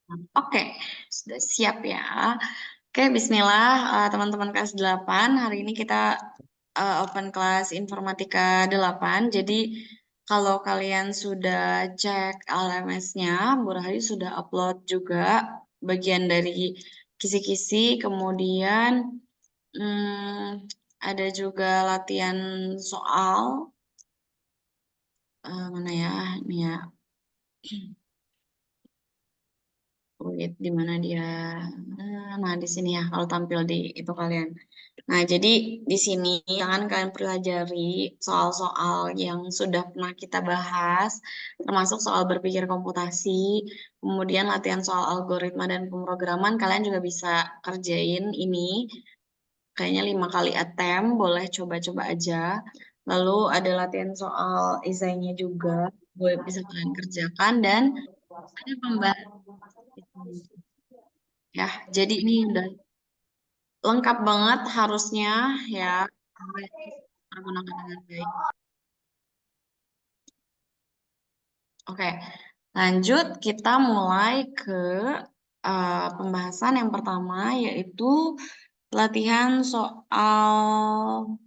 Oke, sudah siap ya. Oke, bismillah teman-teman kelas 8. Hari ini kita open kelas informatika 8. Jadi kalau kalian sudah cek LMS-nya, Bu Rahayu sudah upload juga bagian dari kisi-kisi, kemudian ada juga latihan soal. Mana ya? Ini ya. Wait, di mana dia? Nah, di sini ya, kalau tampil di itu kalian. Nah, jadi di sini jangan kalian pelajari soal-soal yang sudah pernah kita bahas, termasuk soal berpikir komputasi, kemudian latihan soal algoritma dan pemrograman, kalian juga bisa kerjain ini. Kayaknya 5 kali attempt, boleh coba-coba aja. Lalu ada latihan soal esainya juga, boleh bisa kalian kerjakan, dan ada pembahasan. Ya, jadi ini udah lengkap banget harusnya ya. Menggunakan dengan baik. Oke, lanjut kita mulai ke pembahasan yang pertama yaitu latihan soal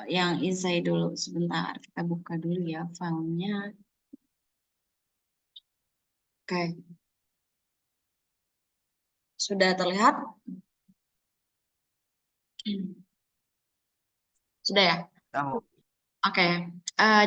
yang isai dulu. Sebentar, kita buka dulu ya filenya. Oke, sudah terlihat? Sudah ya? Tahu. Oke,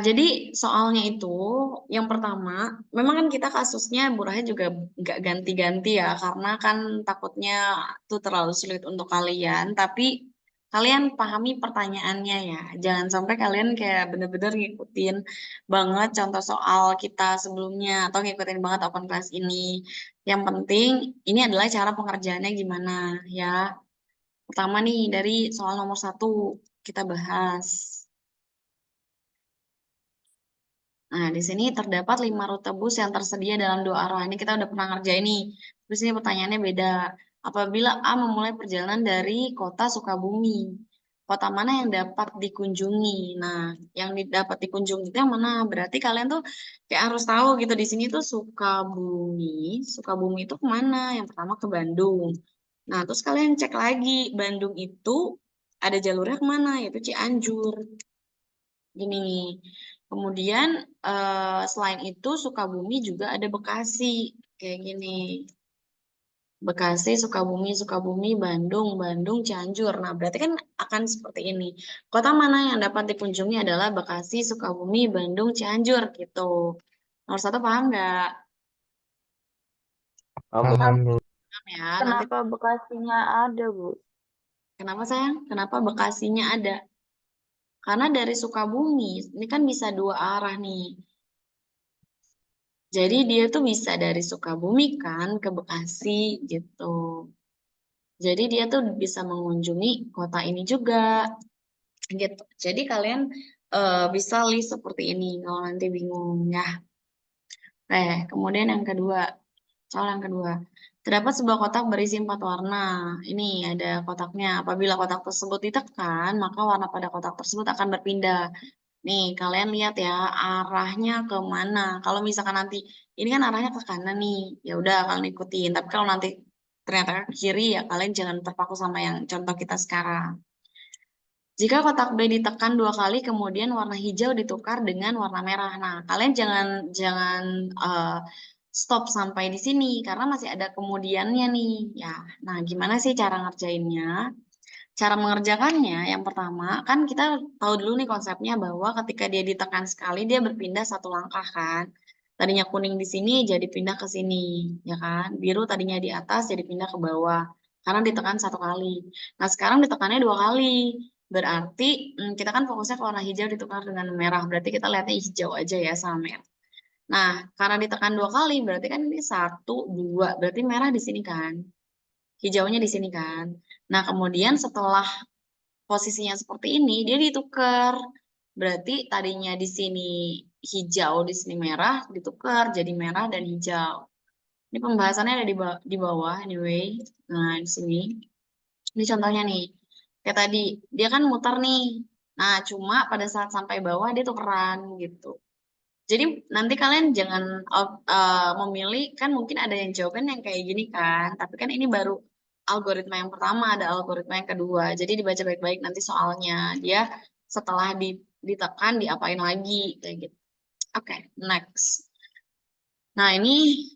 jadi soalnya itu yang pertama, memang kan kita kasusnya Burahnya juga nggak ganti-ganti ya, karena kan takutnya itu terlalu sulit untuk kalian. Tapi kalian pahami pertanyaannya ya, jangan sampai kalian kayak bener-bener ngikutin banget contoh soal kita sebelumnya atau ngikutin banget open class ini. Yang penting ini adalah cara pengerjaannya gimana ya. Pertama nih dari soal nomor 1 kita bahas. Nah, di sini terdapat 5 rute bus yang tersedia dalam 2 arah. Ini kita udah pernah ngerjain nih. Terus ini pertanyaannya beda. Apabila A memulai perjalanan dari kota Sukabumi, kota mana yang dapat dikunjungi? Nah, yang dapat dikunjungi itu yang mana? Berarti kalian tuh kayak harus tahu gitu. Di sini tuh Sukabumi. Sukabumi itu kemana? Yang pertama ke Bandung. Nah, terus kalian cek lagi. Bandung itu ada jalurnya kemana? Yaitu Cianjur. Gini, kemudian selain itu Sukabumi juga ada Bekasi, kayak gini. Bekasi, Sukabumi, Sukabumi, Bandung, Bandung, Cianjur. Nah, berarti kan akan seperti ini. Kota mana yang dapat dikunjungi adalah Bekasi, Sukabumi, Bandung, Cianjur, gitu. Nomor 1 paham nggak? Paham, Bu. Paham ya. Nanti Kenapa Bekasinya ada, Bu? kenapa sayang? Kenapa Bekasinya ada? Karena dari Sukabumi, ini kan bisa 2 arah nih. Jadi dia tuh bisa dari Sukabumi kan ke Bekasi gitu. Jadi dia tuh bisa mengunjungi kota ini juga gitu. Jadi kalian bisa list seperti ini kalau nanti bingung ya. Kemudian yang kedua, soal yang kedua. Terdapat sebuah kotak berisi 4 warna. Ini ada kotaknya. Apabila kotak tersebut ditekan, maka warna pada kotak tersebut akan berpindah. Nih, kalian lihat ya, arahnya ke mana. Kalau misalkan nanti, ini kan arahnya ke kanan nih, ya udah kalian ikutin. Tapi kalau nanti ternyata ke kiri, ya kalian jangan terpaku sama yang contoh kita sekarang. Jika kotak B ditekan 2 kali, kemudian warna hijau ditukar dengan warna merah. Nah, kalian jangan jangan stop sampai di sini, karena masih ada kemudiannya nih. Ya, nah gimana sih cara ngerjainnya? Cara mengerjakannya, yang pertama, kan kita tahu dulu nih konsepnya bahwa ketika dia ditekan sekali, dia berpindah 1 langkah kan. Tadinya kuning di sini, jadi pindah ke sini, ya kan. Biru tadinya di atas, jadi pindah ke bawah. Karena ditekan 1 kali. Nah, sekarang ditekannya 2 kali. Berarti kita kan fokusnya ke warna hijau ditukar dengan merah. Berarti kita lihatnya hijau aja ya sama merah. Nah, karena ditekan 2 kali, berarti kan ini 1, 2. Berarti merah di sini kan. Hijaunya di sini kan. Nah, kemudian setelah posisinya seperti ini, dia ditukar. Berarti tadinya di sini hijau, di sini merah, ditukar jadi merah dan hijau. Ini pembahasannya ada di bawah, anyway. Nah, di sini. Ini contohnya nih. Kayak tadi, dia kan muter nih. Nah, cuma pada saat sampai bawah, dia tukeran gitu. Jadi nanti kalian jangan memilih, kan mungkin ada yang jawaban yang kayak gini kan, tapi kan ini baru algoritma yang pertama, ada algoritma yang kedua. Jadi dibaca baik-baik nanti soalnya. Dia setelah ditekan diapain lagi kayak gitu. Oke, next. Nah, ini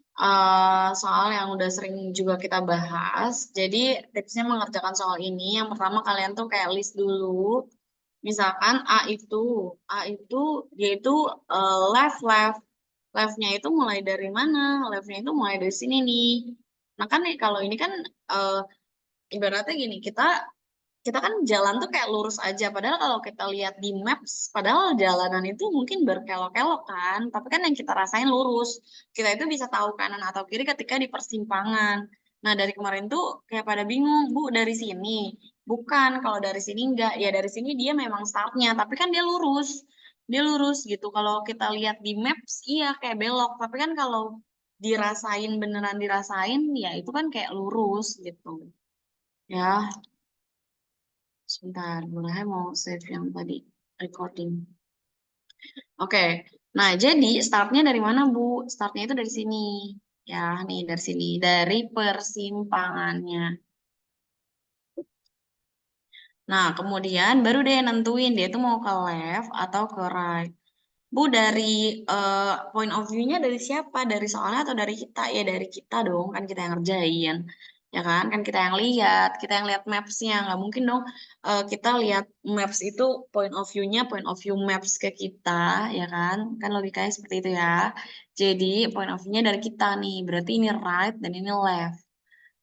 soal yang udah sering juga kita bahas. Jadi tipsnya mengerjakan soal ini, yang pertama kalian tuh kayak list dulu. Misalkan A itu dia itu left left leftnya itu mulai dari mana? Leftnya itu mulai dari sini nih. Nah kan nih kalau ini kan eh, ibaratnya gini, kita kita kan jalan tuh kayak lurus aja. Padahal kalau kita lihat di maps, padahal jalanan itu mungkin berkelok-kelok kan. Tapi kan yang kita rasain lurus. Kita itu bisa tahu kanan atau kiri ketika di persimpangan. Nah dari kemarin tuh kayak pada bingung, Bu dari sini. Bukan, kalau dari sini enggak. Ya dari sini dia memang startnya, tapi kan dia lurus. Dia lurus gitu. Kalau kita lihat di maps, iya kayak belok. Tapi kan kalau dirasain, beneran dirasain, ya itu kan kayak lurus gitu. Ya, sebentar, boleh mau save yang tadi recording. Oke, nah jadi startnya dari mana Bu? Startnya itu dari sini. Ya, nih dari sini, dari persimpangannya. Nah, kemudian baru deh nentuin dia itu mau ke left atau ke right. Bu, dari point of view-nya dari siapa? Dari soalnya atau dari kita? Ya dari kita dong, kan kita yang ngerjain. Ya kan? Kan kita yang lihat maps-nya. Nggak mungkin dong kita lihat maps itu point of view-nya, point of view maps ke kita, ya kan? Kan logikanya seperti itu ya. Jadi point of view-nya dari kita nih. Berarti ini right dan ini left.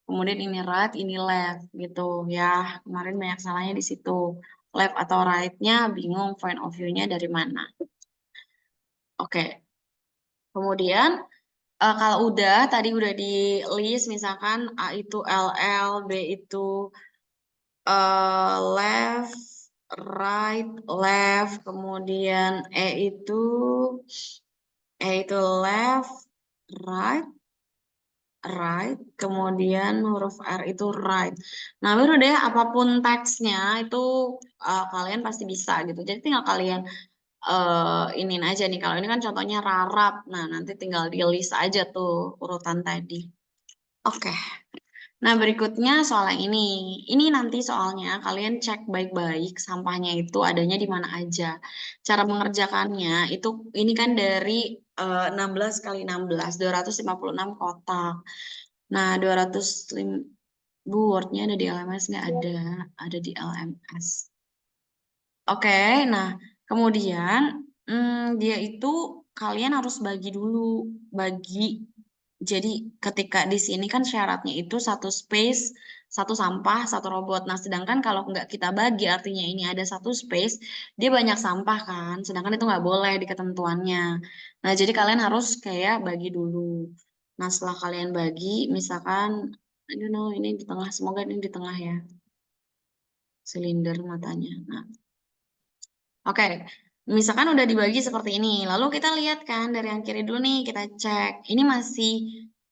Kemudian ini right, ini left gitu ya. Kemarin banyak salahnya di situ. Left atau right-nya bingung point of view-nya dari mana. Oke. Kemudian kalau udah tadi udah di list misalkan A itu LL, B itu left, right, left, kemudian E itu left, right, right, kemudian huruf R itu right. Nah, baru deh apapun teksnya itu kalian pasti bisa gitu. Jadi tinggal kalian iniin aja nih. Kalau ini kan contohnya rarap. Nah, nanti tinggal di list aja tuh urutan tadi. Oke. Nah, berikutnya soal yang ini. Ini nanti soalnya kalian cek baik-baik sampahnya itu adanya di mana aja. Cara mengerjakannya itu ini kan dari 16 kali 16, 256 kotak. Nah, 205 Bu, Word-nya ada di LMS nggak ada? Ada di LMS. Oke, nah kemudian dia itu kalian harus bagi dulu, bagi. Jadi ketika di sini kan syaratnya itu satu space, satu sampah, satu robot. Nah, sedangkan kalau nggak kita bagi, artinya ini ada satu space, dia banyak sampah kan. Sedangkan itu nggak boleh di ketentuannya. Nah, jadi kalian harus kayak bagi dulu. Nah, setelah kalian bagi, misalkan, I don't know, ini di tengah, semoga ini di tengah ya, silinder matanya. Nah, oke, misalkan udah dibagi seperti ini, lalu kita lihat kan dari yang kiri dulu nih, kita cek. Ini masih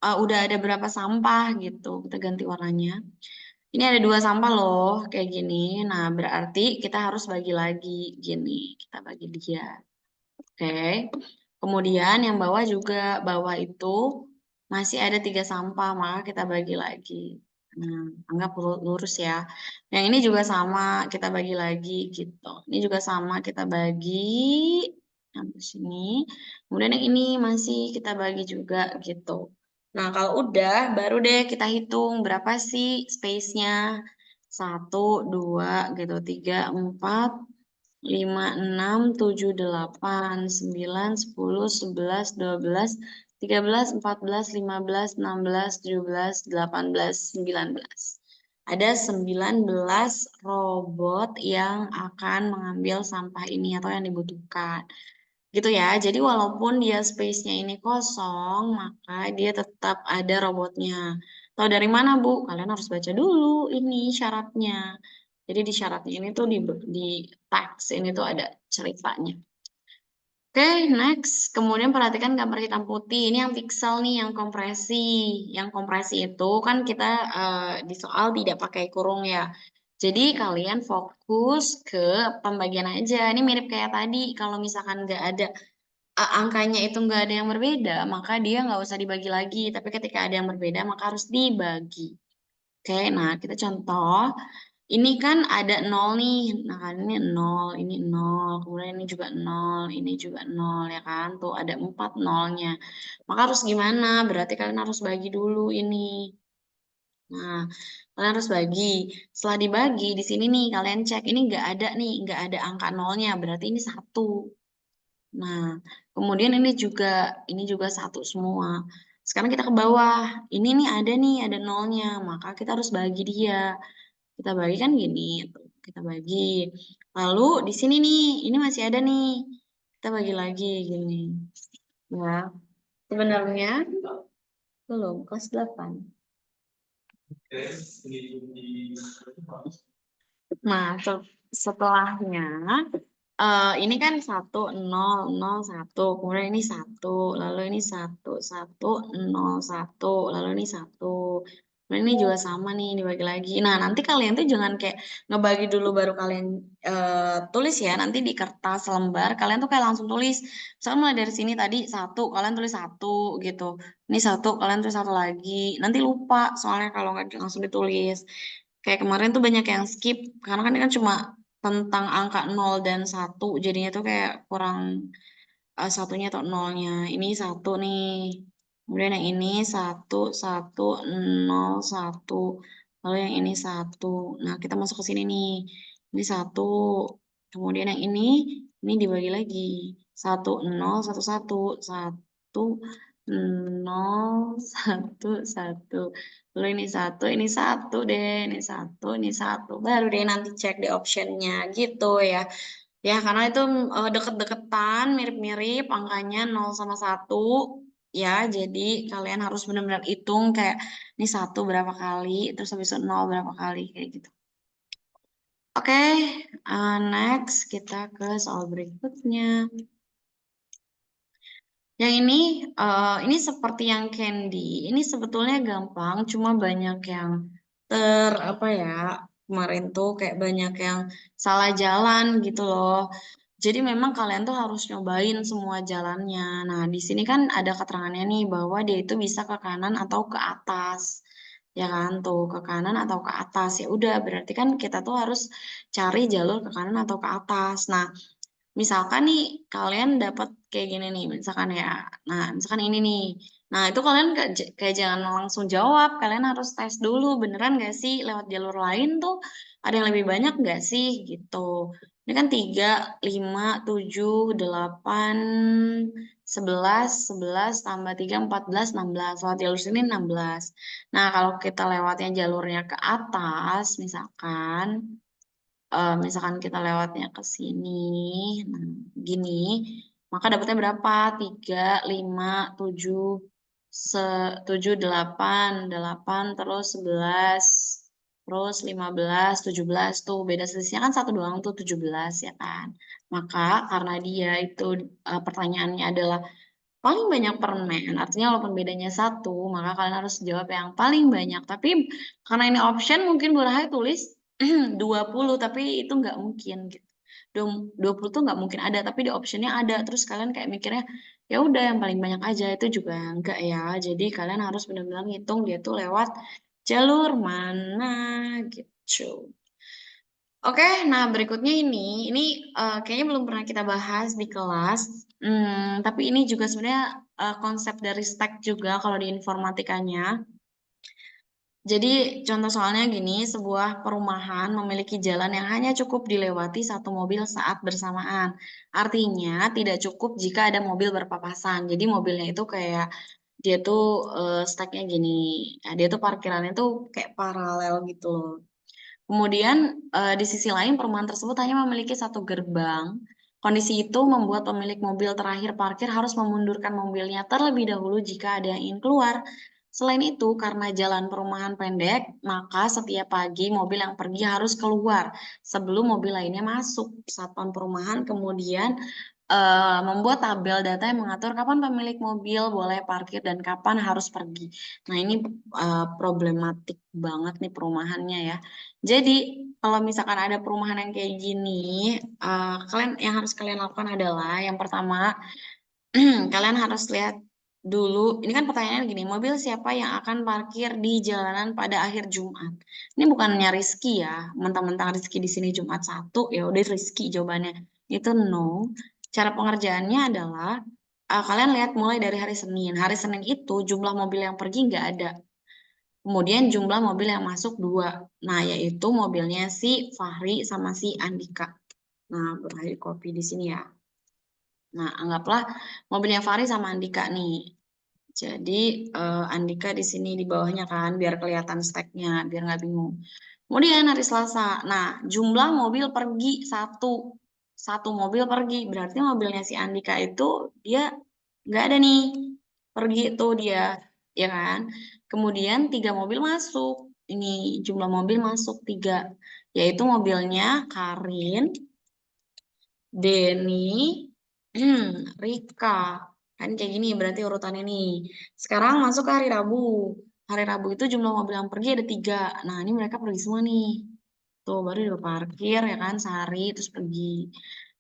udah ada berapa sampah gitu, kita ganti warnanya. Ini ada dua sampah loh, kayak gini. Nah, berarti kita harus bagi lagi gini. Kita bagi dia. Oke. Kemudian yang bawah juga, bawah itu masih ada tiga sampah, maka kita bagi lagi. Nah, anggap lurus ya. Yang ini juga sama, kita bagi lagi gitu. Ini juga sama, kita bagi sampai sini. Kemudian yang ini masih kita bagi juga gitu. Nah, kalau udah, baru deh kita hitung berapa sih space-nya. Satu, dua, gitu, tiga, empat, 5, 6, 7, 8, 9, 10, 11, 12, 13, 14, 15, 16, 17, 18, 19. Ada 19 robot yang akan mengambil sampah ini atau yang dibutuhkan. Gitu ya. Jadi walaupun dia space-nya ini kosong, maka dia tetap ada robotnya. Tahu dari mana, Bu? Kalian harus baca dulu ini syaratnya. Jadi di syaratnya ini tuh di teks ini tuh ada ceritanya. Oke, next. Kemudian perhatikan gambar hitam putih. Ini yang pixel nih, yang kompresi. Yang kompresi itu kan kita di soal tidak pakai kurung ya. Jadi kalian fokus ke pembagian aja. Ini mirip kayak tadi. Kalau misalkan nggak ada angkanya itu nggak ada yang berbeda, maka dia nggak usah dibagi lagi. Tapi ketika ada yang berbeda, maka harus dibagi. Oke, nah kita contoh. Ini kan ada nol nih. Nah, kan ini nol. Kemudian ini juga nol, ini juga nol ya kan. Tuh ada 4 nolnya. Maka harus gimana? Berarti kalian harus bagi dulu ini. Nah, kalian harus bagi. Setelah dibagi, di sini nih kalian cek. Ini nggak ada nih, nggak ada angka nolnya. Berarti ini satu. Nah, kemudian ini juga satu semua. Sekarang kita ke bawah. Ini nih, ada nolnya. Maka kita harus bagi dia. Kita bagi kan gini, tuh. Kita bagi. Lalu di sini nih, ini masih ada nih. Kita bagi lagi gini. Ya, sebenarnya belum kelas 8. Nah, setelahnya ini kan 1 0 0 1, kemudian ini 1, lalu ini 1 1 0 1, lalu ini 1. Nah, ini juga sama nih dibagi lagi. Nah, nanti kalian tuh jangan kayak ngebagi dulu baru kalian tulis ya. Nanti di kertas lembar kalian tuh kayak langsung tulis. Misalnya mulai dari sini tadi 1, kalian tulis 1 gitu. Ini 1, kalian tulis 1 lagi. Nanti lupa soalnya kalau nggak langsung ditulis. Kayak kemarin tuh banyak yang skip karena kan ini kan cuma tentang angka 0 dan 1, jadinya tuh kayak kurang satunya atau nolnya. Ini 1 nih. Kemudian yang ini 1 1 0 1. Lalu yang ini 1. Nah, kita masuk ke sini nih. Ini 1. Kemudian yang ini dibagi lagi. 1 0 1 1. 1 0 1 1. Lalu ini satu deh, ini satu. Baru deh nanti cek di optionnya gitu ya. Ya, karena itu deket-deketan, mirip-mirip angkanya 0 sama 1. Ya, jadi kalian harus benar-benar hitung kayak ini 1 berapa kali, terus habis itu 0 berapa kali, kayak gitu. Oke, next kita ke soal berikutnya. Yang ini seperti yang Candy. Ini sebetulnya gampang, cuma banyak yang apa ya, kemarin tuh kayak banyak yang salah jalan gitu loh. Jadi memang kalian tuh harus nyobain semua jalannya. Nah, di sini kan ada keterangannya nih bahwa dia itu bisa ke kanan atau ke atas. Ya kan tuh, ke kanan atau ke atas. Ya udah, berarti kan kita tuh harus cari jalur ke kanan atau ke atas. Nah, misalkan nih kalian dapat kayak gini nih, misalkan ya. Nah, misalkan ini nih. Nah, itu kalian kayak jangan langsung jawab. Kalian harus tes dulu, beneran gak sih lewat jalur lain tuh ada yang lebih banyak gak sih gitu. Ini kan 3 5 7 8 11 11 tambah 3 14 16. Lewat jalur sini 16. Nah, kalau kita lewatnya jalurnya ke atas, misalkan kita lewatnya ke sini, nah gini, maka dapatnya berapa? 3 5 7 7 8 8 terus 11 terus 15 17 tuh beda selisihnya kan 1 doang tuh 17 ya kan. Maka karena dia itu pertanyaannya adalah paling banyak permen, artinya walaupun bedanya 1, maka kalian harus jawab yang paling banyak. Tapi karena ini option, mungkin Bu Rahai tulis 20, tapi itu nggak mungkin gitu. 20 tuh nggak mungkin ada, tapi di optionnya ada. Terus kalian kayak mikirnya, ya udah yang paling banyak aja, itu juga nggak ya. Jadi kalian harus benar-benar ngitung dia tuh lewat jalur mana gitu. Oke, nah berikutnya ini kayaknya belum pernah kita bahas di kelas. Tapi ini juga sebenarnya konsep dari stack juga kalau di informatikanya. Jadi contoh soalnya gini, sebuah perumahan memiliki jalan yang hanya cukup dilewati satu mobil saat bersamaan. Artinya tidak cukup jika ada mobil berpapasan. Jadi mobilnya itu kayak dia tuh stacknya gini, nah, dia tuh parkirannya tuh kayak paralel gitu loh. Kemudian di sisi lain perumahan tersebut hanya memiliki satu gerbang. Kondisi itu membuat pemilik mobil terakhir parkir harus memundurkan mobilnya terlebih dahulu jika ada yang ingin keluar. Selain itu, karena jalan perumahan pendek, maka setiap pagi mobil yang pergi harus keluar sebelum mobil lainnya masuk. Satuan perumahan kemudian membuat tabel data yang mengatur kapan pemilik mobil boleh parkir dan kapan harus pergi. Nah, ini problematik banget nih perumahannya ya. Jadi, kalau misalkan ada perumahan yang kayak gini, kalian yang harus kalian lakukan adalah yang pertama, kalian harus lihat dulu. Ini kan pertanyaannya gini, mobil siapa yang akan parkir di jalanan pada akhir Jumat? Ini bukannya Rizky ya, mentang-mentang Rizky di sini Jumat 1, ya udah Rizky jawabannya. Itu no. Cara pengerjaannya adalah kalian lihat mulai dari hari Senin. Hari Senin itu jumlah mobil yang pergi nggak ada. Kemudian jumlah mobil yang masuk dua. Nah, yaitu mobilnya si Fahri sama si Andika. Nah, berakhir kopi di sini ya. Nah, anggaplah mobilnya Fahri sama Andika nih. Jadi Andika di sini di bawahnya kan, biar kelihatan stacknya, biar nggak bingung. Kemudian hari Selasa. Nah, jumlah mobil pergi satu, satu mobil pergi. Berarti mobilnya si Andika itu dia nggak ada nih, pergi itu dia, ya kan? Kemudian tiga mobil masuk. Ini jumlah mobil masuk tiga, yaitu mobilnya Karin, Denny, Rika. Kan kayak gini berarti urutan ini. Sekarang masuk ke hari Rabu. Hari Rabu itu jumlah mobil yang pergi ada tiga. Nah, ini mereka pergi semua nih. Tuh, baru dia parkir ya kan, sehari, terus pergi.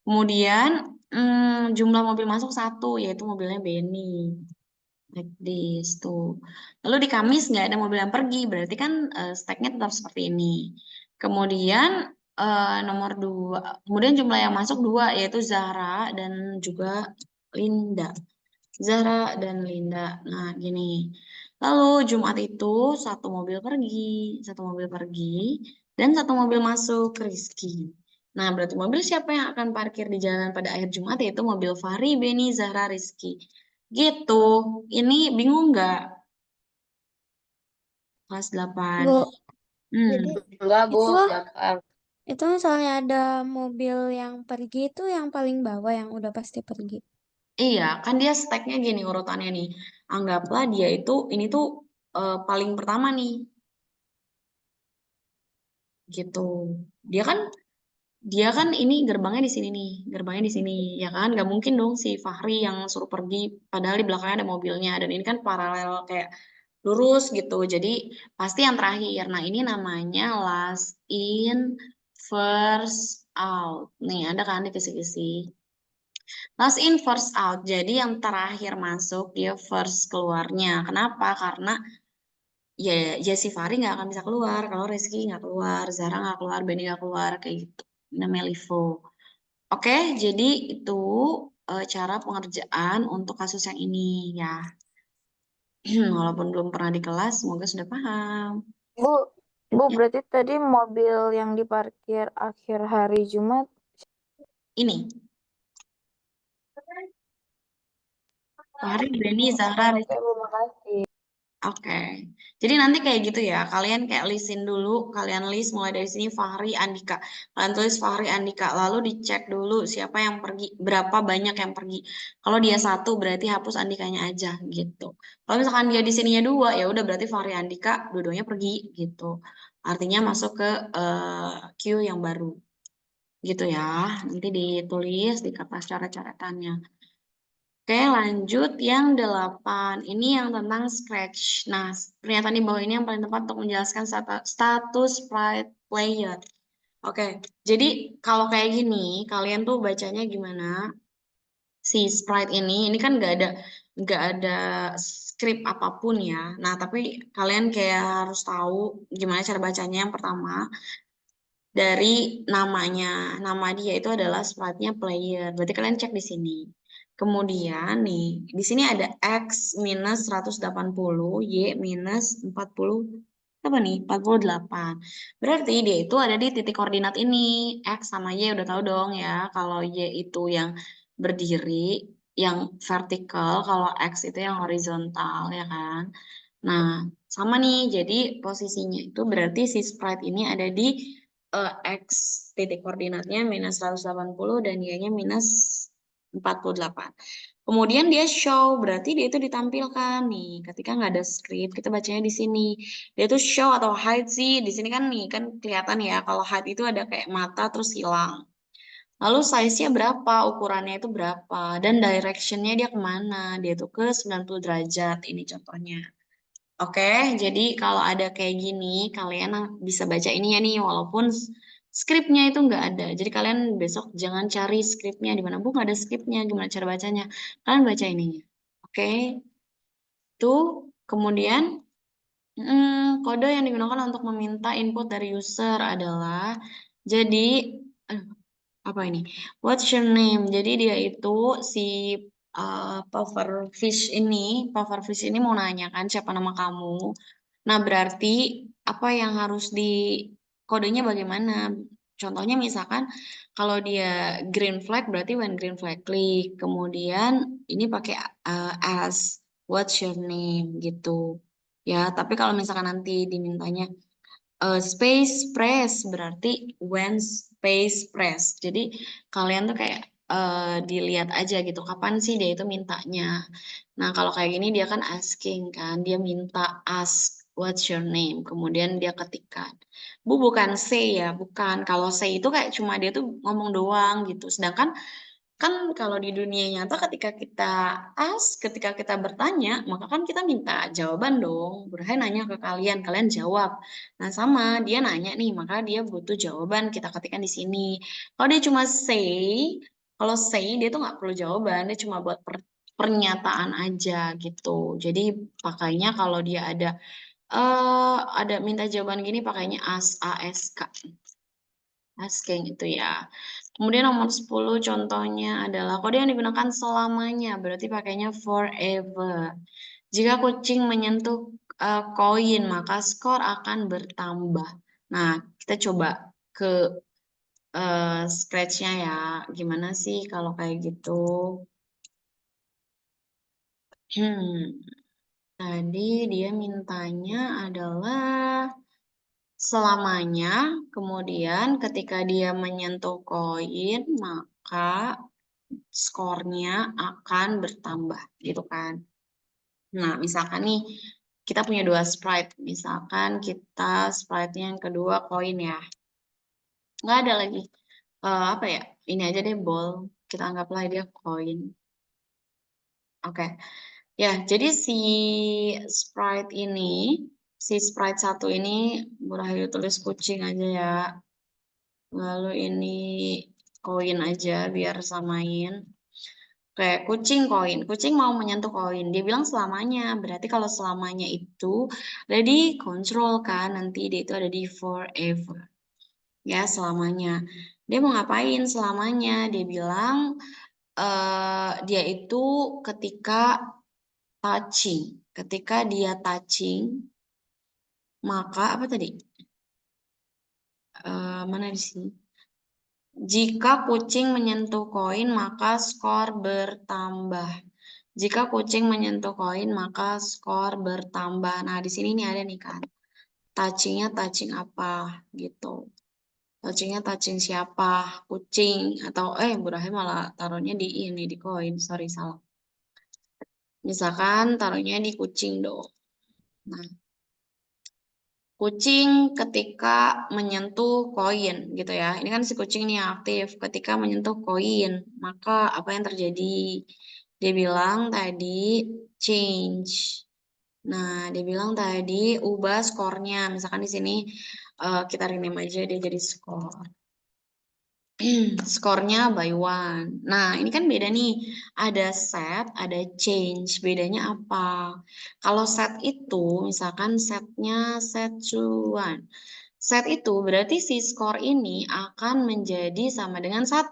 Kemudian jumlah mobil masuk satu, yaitu mobilnya Benny. Like this, tuh. Lalu di Kamis nggak ada mobil yang pergi, berarti kan stacknya tetap seperti ini. Kemudian nomor dua, kemudian jumlah yang masuk dua, yaitu Zahra dan juga Linda. Zahra dan Linda. Nah, gini. Lalu Jumat itu satu mobil pergi, satu mobil pergi, dan satu mobil masuk ke Rizky. Nah, berarti mobil siapa yang akan parkir di jalan pada akhir Jumat, yaitu mobil Fahri, Beni, Zahra, Rizky. Gitu. Ini bingung nggak? Kelas 8. Bu, Hmm. jadi Enggak, Bu. itu Gampang. itu misalnya ada mobil yang pergi itu yang paling bawah yang udah pasti pergi. Iya, kan dia stacknya gini urutannya nih. Anggaplah dia itu, ini tuh paling pertama nih, gitu. Dia kan Dia kan ini gerbangnya di sini nih, gerbangnya di sini, ya kan? Gak mungkin dong si Fahri yang suruh pergi, padahal di belakangnya ada mobilnya, dan ini kan paralel kayak lurus gitu. Jadi pasti yang terakhir. Nah, ini namanya last in, first out. Nih, ada kan di kisi-kisi. Last in, first out. Jadi yang terakhir masuk, dia first keluarnya. Kenapa? Karena ya, ya si Fahri nggak akan bisa keluar. Kalau Rizky nggak keluar, Zara nggak keluar, Benny nggak keluar, kayak gitu. Ini namanya LIFO. Oke, jadi itu cara pengerjaan untuk kasus yang ini ya. Walaupun belum pernah di kelas, semoga sudah paham. Bu, Bu, Ya, berarti tadi mobil yang diparkir akhir hari Jumat. ini. Fahri, Beni, Zahra, Oke, Rizky. Bu, makasih. Oke. Jadi nanti kayak gitu ya. Kalian kayak listin dulu. Kalian list mulai dari sini Fahri, Andika. Kalian tulis Fahri, Andika. Lalu dicek dulu siapa yang pergi. Berapa banyak yang pergi. Kalau dia satu berarti hapus Andikanya aja gitu. Kalau misalkan dia di sininya dua ya udah berarti Fahri, Andika dua-duanya pergi gitu. Artinya masuk ke queue yang baru. Gitu ya. Nanti ditulis di kertas coret-coretannya. Oke, lanjut yang 8. Ini yang tentang scratch. Nah, pernyataan di bawah ini yang paling tepat untuk menjelaskan status sprite player. Oke, jadi kalau kayak gini, kalian tuh bacanya gimana? Si sprite ini kan nggak ada script apapun ya. Nah, tapi kalian kayak harus tahu gimana cara bacanya. Yang pertama, dari namanya. Nama dia itu adalah sprite-nya player. Berarti kalian cek di sini. Kemudian nih, di sini ada X minus 180, Y minus 40, apa nih? 48. Berarti dia itu ada di titik koordinat ini. X sama Y udah tahu dong ya. Kalau Y itu yang berdiri, yang vertikal, kalau X itu yang horizontal ya kan. Nah, sama nih. Jadi posisinya itu berarti si sprite ini ada di X titik koordinatnya minus 180 dan Y-nya minus 48. Kemudian dia show, berarti dia itu ditampilkan nih. Ketika nggak ada script, kita bacanya di sini. Dia itu show atau hide sih. Di sini kan nih, kan kelihatan ya. Kalau hide itu ada kayak mata terus hilang. Lalu size-nya berapa, ukurannya itu berapa, dan direction-nya dia kemana. Dia tuh ke 90 derajat, ini contohnya. Oke, jadi kalau ada kayak gini, kalian bisa baca ininya nih, walaupun Skripnya itu nggak ada. Jadi kalian besok jangan cari skripnya di mana. Bu, nggak ada skripnya. Gimana cara bacanya? Kalian baca ininya. Oke. Tuh. Kemudian kode yang digunakan untuk meminta input dari user adalah jadi apa ini? What's your name? Jadi dia itu si pufferfish ini mau nanya kan siapa nama kamu. Nah, berarti apa yang harus di kodenya bagaimana? Contohnya misalkan kalau dia green flag berarti when green flag klik. Kemudian ini pakai as what's your name gitu. Ya, tapi kalau misalkan nanti dimintanya space press berarti when space press. Jadi kalian tuh kayak dilihat aja gitu kapan sih dia itu mintanya. Nah, kalau kayak gini dia kan asking kan, dia minta ask what's your name, kemudian dia ketikkan. Bu, bukan say ya, bukan. Kalau say itu kayak cuma dia tuh ngomong doang gitu. Sedangkan kan kalau di dunia nyata ketika kita bertanya, maka kan kita minta jawaban dong. Burhan nanya ke kalian, kalian jawab. Nah, sama dia nanya nih, maka dia butuh jawaban, kita ketikkan di sini. Kalau dia cuma kalau say dia tuh nggak perlu jawaban, dia cuma buat pernyataan aja gitu. Jadi pakainya kalau dia ada minta jawaban gini pakainya ask. Asking itu ya. Kemudian nomor 10 contohnya adalah kode yang digunakan selamanya, berarti pakainya forever. Jika kucing menyentuh koin, maka skor akan bertambah. Nah, kita coba ke scratch-nya ya. Gimana sih kalau kayak gitu? Tadi dia mintanya adalah selamanya, kemudian ketika dia menyentuh koin, maka skornya akan bertambah gitu kan. Nah, misalkan nih kita punya dua sprite, misalkan kita sprite-nya yang kedua koin ya. Nggak ada lagi. Apa ya? Ini aja deh ball. Kita anggaplah dia koin. Oke. Ya, jadi sprite ini, si sprite satu ini Rahayu tulis kucing aja ya. Lalu ini koin aja biar samain. Kayak kucing koin. Kucing mau menyentuh koin. Dia bilang selamanya. Berarti kalau selamanya itu ada di control kan. Nanti dia itu ada di forever. Ya, selamanya. Dia mau ngapain selamanya? Dia bilang dia itu ketika touching. Ketika dia touching, maka apa tadi? Mana di sini? Jika kucing menyentuh koin, maka skor bertambah. Jika kucing menyentuh koin, maka skor bertambah. Nah, di sini nih ada nih kan. Touchingnya touching apa gitu. Touchingnya touching siapa? Kucing atau Burahim malah taruhnya di ini di koin. Sorry salah. Misalkan taruhnya di kucing dong. Nah, kucing ketika menyentuh koin gitu ya. Ini kan si kucing ini aktif. Ketika menyentuh koin, maka apa yang terjadi? Dia bilang tadi change. Nah, dia bilang tadi ubah skornya. Misalkan di sini kita rename aja dia jadi skor. Skornya by one. Nah, ini kan beda nih. Ada set, ada change. Bedanya apa? Kalau set itu, misalkan setnya set to one. Set itu berarti si skor ini akan menjadi sama dengan 1.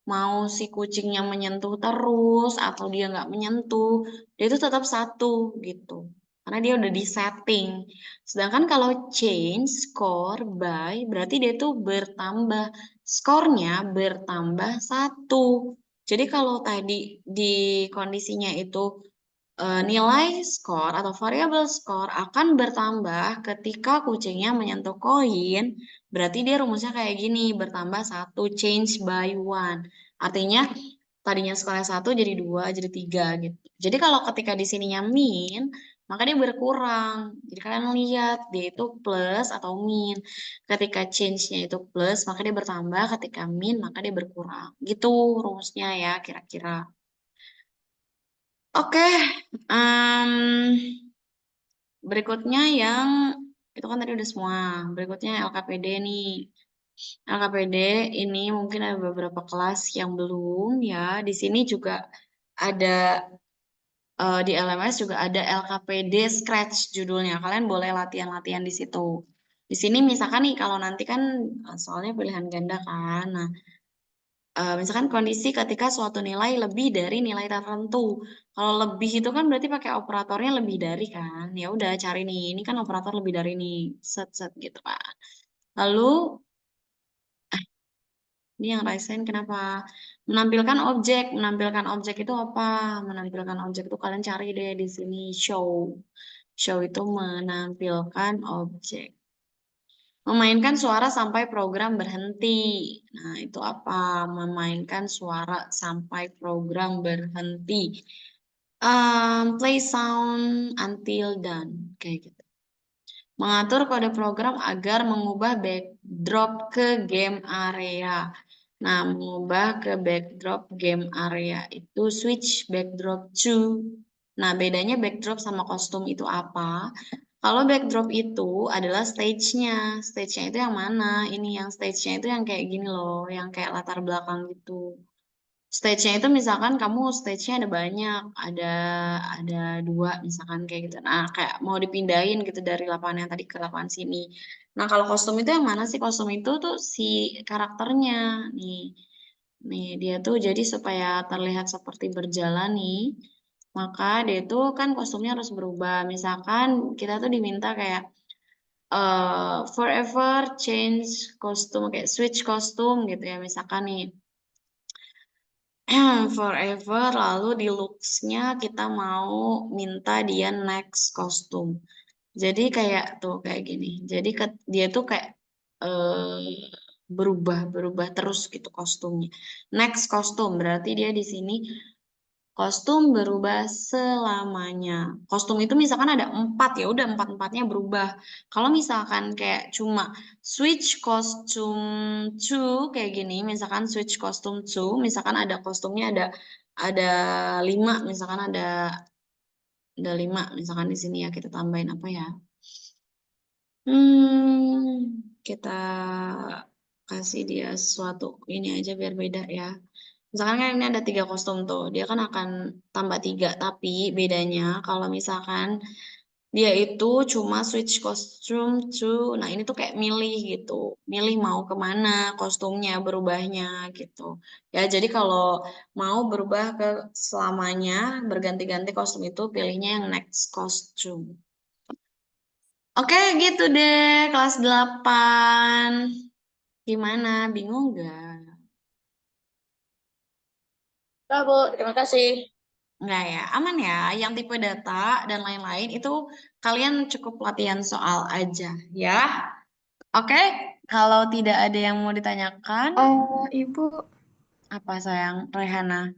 Mau si kucingnya menyentuh terus atau dia nggak menyentuh, dia itu tetap 1 gitu. Karena dia udah di setting. Sedangkan kalau change score by berarti dia itu bertambah. Skornya bertambah 1. Jadi kalau tadi di kondisinya itu nilai skor atau variabel skor akan bertambah ketika kucingnya menyentuh koin. Berarti dia rumusnya kayak gini, bertambah 1, change by 1. Artinya tadinya skornya 1 jadi 2, jadi 3 gitu. Jadi kalau ketika di sininya min, maka dia berkurang. Jadi kalian lihat dia itu plus atau min. Ketika change-nya itu plus, maka dia bertambah. Ketika min, maka dia berkurang. Gitu rumusnya ya kira-kira. Oke, berikutnya yang itu kan tadi udah semua. Berikutnya LKPD nih. LKPD ini mungkin ada beberapa kelas yang belum ya. Di sini juga ada di LMS juga ada LKPD Scratch judulnya. Kalian boleh latihan-latihan di situ. Di sini misalkan nih kalau nanti kan soalnya pilihan ganda kan. Nah, misalkan kondisi ketika suatu nilai lebih dari nilai tertentu. Kalau lebih itu kan berarti pakai operatornya lebih dari kan. Ya udah cari nih, ini kan operator lebih dari nih. Set set gitu kan. Lalu ini yang rasain kenapa? Menampilkan objek itu apa? Menampilkan objek itu kalian cari deh di sini show. Show itu menampilkan objek. Memainkan suara sampai program berhenti. Nah, itu apa? Memainkan suara sampai program berhenti. Play sound until done. Kayak gitu. Mengatur kode program agar mengubah backdrop ke game area. Nah, mengubah ke backdrop game area itu switch backdrop to. Nah, bedanya backdrop sama kostum itu apa? Kalau backdrop itu adalah stage-nya. Stage-nya itu yang mana? Ini yang stage-nya itu yang kayak gini loh, yang kayak latar belakang gitu. Stage-nya itu misalkan kamu stage-nya ada banyak, ada dua misalkan kayak gitu. Nah, kayak mau dipindahin gitu dari lapangan yang tadi ke lapangan sini. Nah, kalau kostum itu yang mana sih? Kostum itu tuh si karakternya nih. Nih, dia tuh jadi supaya terlihat seperti berjalan nih, maka dia tuh kan kostumnya harus berubah. Misalkan kita tuh diminta kayak forever change kostum, kayak switch kostum gitu ya. Misalkan nih, forever, lalu di looks-nya kita mau minta dia next kostum. Jadi kayak tuh kayak gini. Jadi dia tuh kayak berubah terus gitu kostumnya. Next kostum berarti dia di sini kostum berubah selamanya. Kostum itu misalkan ada 4 ya udah 4-4-nya berubah. Kalau misalkan kayak cuma switch costume to kayak gini, misalkan switch costume to, misalkan ada kostumnya ada 5, misalkan ada 5, misalkan di sini ya kita tambahin apa ya? Kita kasih dia sesuatu ini aja biar beda ya. Misalkan kan ini ada 3 kostum tuh, dia kan akan tambah 3, tapi bedanya kalau misalkan dia itu cuma switch kostum to, nah ini tuh kayak milih gitu, milih mau kemana kostumnya berubahnya gitu. Ya jadi kalau mau berubah ke selamanya, berganti-ganti kostum itu pilihnya yang next costume. Oke gitu deh kelas 8. Gimana? Bingung gak? Enggak, Bu. Terima kasih. Enggak ya, aman ya. Yang tipe data dan lain-lain itu kalian cukup latihan soal aja ya. Oke, kalau tidak ada yang mau ditanyakan, Ibu, apa sayang Rehana?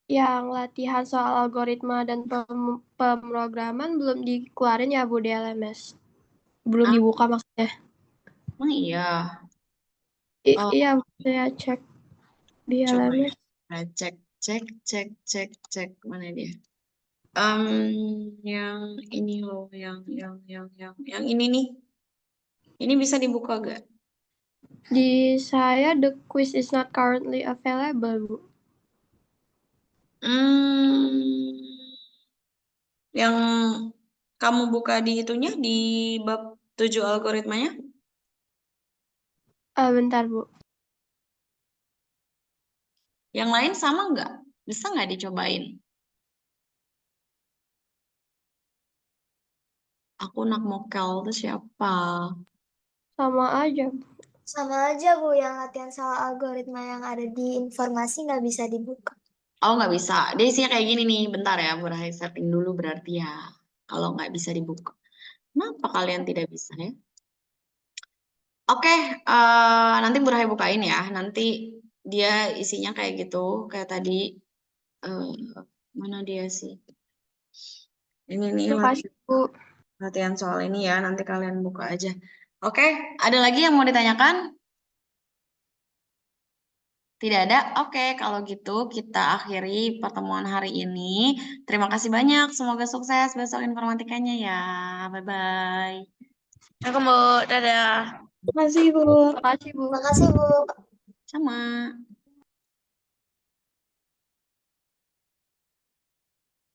yang latihan soal algoritma dan pemrograman belum dikeluarin ya Bu di LMS? Belum Ah, dibuka maksudnya? emang iya. Oh, Iya, saya cek di coba ya. LMS. Nah, cek mana dia? Yang ini loh, yang ini nih. Ini bisa dibuka gak? Di saya, the quiz is not currently available, Bu. Hmm, yang kamu buka di itunya di bab 7 algoritmanya? Bentar, Bu. Yang lain sama nggak? Bisa nggak dicobain? Aku nak mokel itu siapa? Sama aja, Bu. Sama aja Bu, yang latihan soal algoritma yang ada di informasi nggak bisa dibuka. Oh nggak bisa. Dia isinya kayak gini nih. Bentar ya, Bu Rahai setting dulu berarti ya. Kalau nggak bisa dibuka. Kenapa kalian tidak bisa ya? Oke, nanti Bu Rahai bukain ya. Nanti dia isinya kayak gitu, kayak tadi. Eh, mana dia sih? Ini nih Terima kasih, Bu. latihan soal ini ya. Nanti kalian buka aja. Oke, ada lagi yang mau ditanyakan? Tidak ada? Oke, kalau gitu kita akhiri pertemuan hari ini. Terima kasih banyak. Semoga sukses besok informatikanya ya. Bye-bye. Aku mau, dadah. Makasih, Bu. Makasih, Bu. Makasih, Bu. Sama.